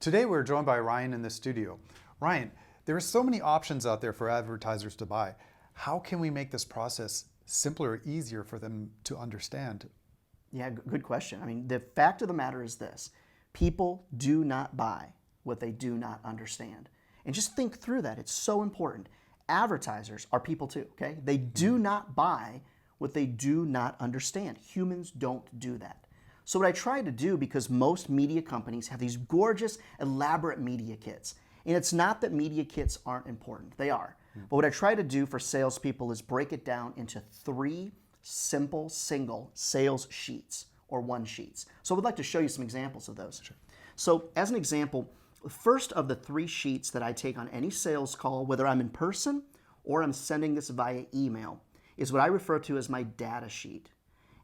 Today we're joined by Ryan in the studio. Ryan, there are so many options out there for advertisers to buy. How can we make this process simpler or easier for them to understand? Yeah, good question. I mean, the fact of the matter is this. People do not buy what they do not understand. And just think through that. It's so important. Advertisers are people too, okay? They do not buy what they do not understand. Humans don't do that. So what I try to do, because most media companies have these gorgeous, elaborate media kits, and it's not that media kits aren't important. They are. But what I try to do for salespeople is break it down into 3 simple, single sales sheets or one sheets. So I would like to show you some examples of those. Sure. So as an example, the first of the 3 sheets that I take on any sales call, whether I'm in person or I'm sending this via email, is what I refer to as my data sheet.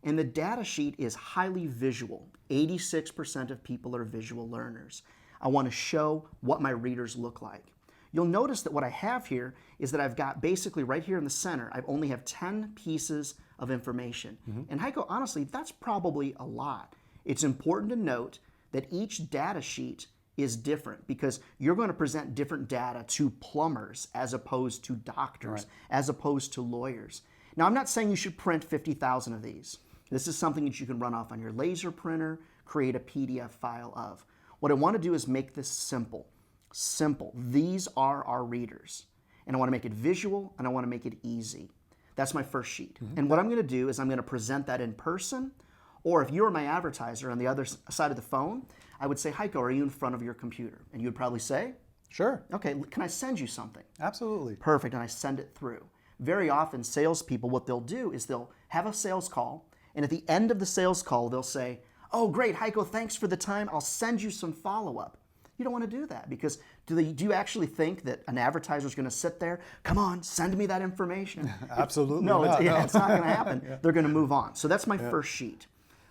And the data sheet is highly visual. 86% of people are visual learners. I want to show what my readers look like. You'll notice that what I have here is that I've got basically right here in the center, I only have 10 pieces of information. And Heiko, honestly, that's probably a lot. It's important to note that each data sheet is different because you're going to present different data to plumbers as opposed to doctors, as opposed to lawyers. Now, I'm not saying you should print 50,000 of these. This is something that you can run off on your laser printer, create a PDF file of. What I want to do is make this simple. Simple. These are our readers. And I want to make it visual and I want to make it easy. That's my first sheet. And what I'm going to do is I'm going to present that in person, or if you're my advertiser on the other side of the phone, I would say, Heiko, are you in front of your computer? And you would probably say, Sure. okay, can I send you something? Absolutely. Perfect, and I send it through. Very often, salespeople, what they'll do is they'll have a sales call, and at the end of the sales call, they'll say, oh, great, Heiko, thanks for the time. I'll send you some follow-up. You don't want to do that because do you actually think that an advertiser is going to sit there, come on, send me that information? Absolutely No, not. it's not going to happen. They're going to move on. So that's my first sheet.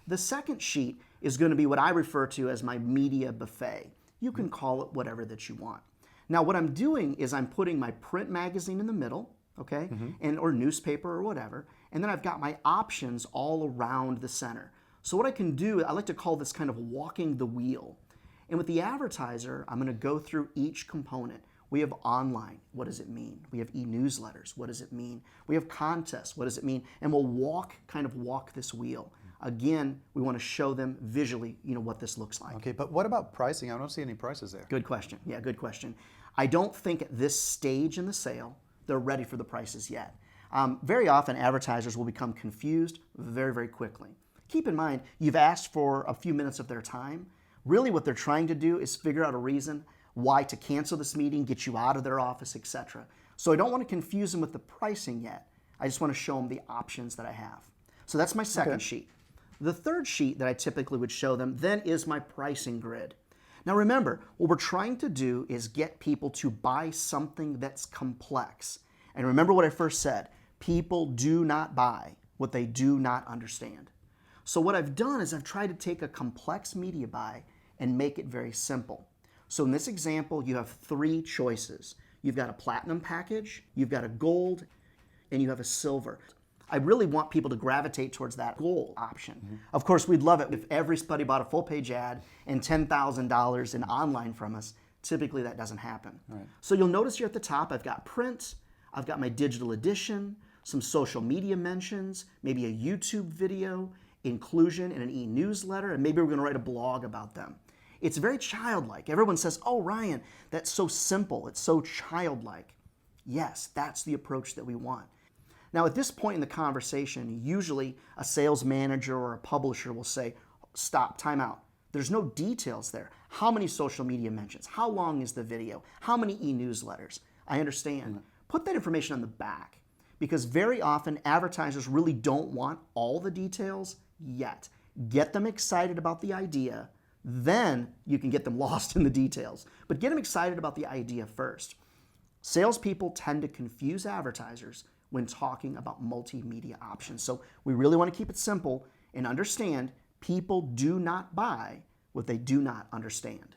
The second sheet is going to be what I refer to as my media buffet. You can call it whatever that you want. Now, what I'm doing is I'm putting my print magazine in the middle, okay, or newspaper or whatever, and then I've got my options all around the center. So what I can do, I like to call this kind of walking the wheel. And with the advertiser, I'm going to go through each component. We have online. What does it mean? We have e-newsletters. What does it mean? We have contests. What does it mean? And we'll kind of walk this wheel. Again, we want to show them visually, what this looks like. Okay, but what about pricing? I don't see any prices there. Good question. Yeah, good question. I don't think at this stage in the sale, they're ready for the prices yet. Very often, advertisers will become confused very, very quickly. Keep in mind, you've asked for a few minutes of their time. Really what they're trying to do is figure out a reason why to cancel this meeting, get you out of their office, etc. So I don't want to confuse them with the pricing yet. I just want to show them the options that I have. So that's my second sheet. The third sheet that I typically would show them then is my pricing grid. Now remember, what we're trying to do is get people to buy something that's complex. And remember what I first said, people do not buy what they do not understand. So what I've done is I've tried to take a complex media buy and make it very simple. So in this example, you have 3 choices. You've got a platinum package, you've got a gold, and you have a silver. I really want people to gravitate towards that gold option. Of course, we'd love it if everybody bought a full-page ad and $10,000 in online from us. Typically, that doesn't happen. So you'll notice here at the top, I've got print, I've got my digital edition, some social media mentions, maybe a YouTube video, inclusion in an e-newsletter, and maybe we're going to write a blog about them. It's very childlike. Everyone says, oh, Ryan, that's so simple. It's so childlike. Yes, that's the approach that we want. Now, at this point in the conversation, usually a sales manager or a publisher will say, stop, time out. There's no details there. How many social media mentions? How long is the video? How many e-newsletters? I understand. Put that information on the back because very often advertisers really don't want all the details yet. Get them excited about the idea, then you can get them lost in the details. But get them excited about the idea first. Salespeople tend to confuse advertisers when talking about multimedia options. So we really want to keep it simple and understand people do not buy what they do not understand.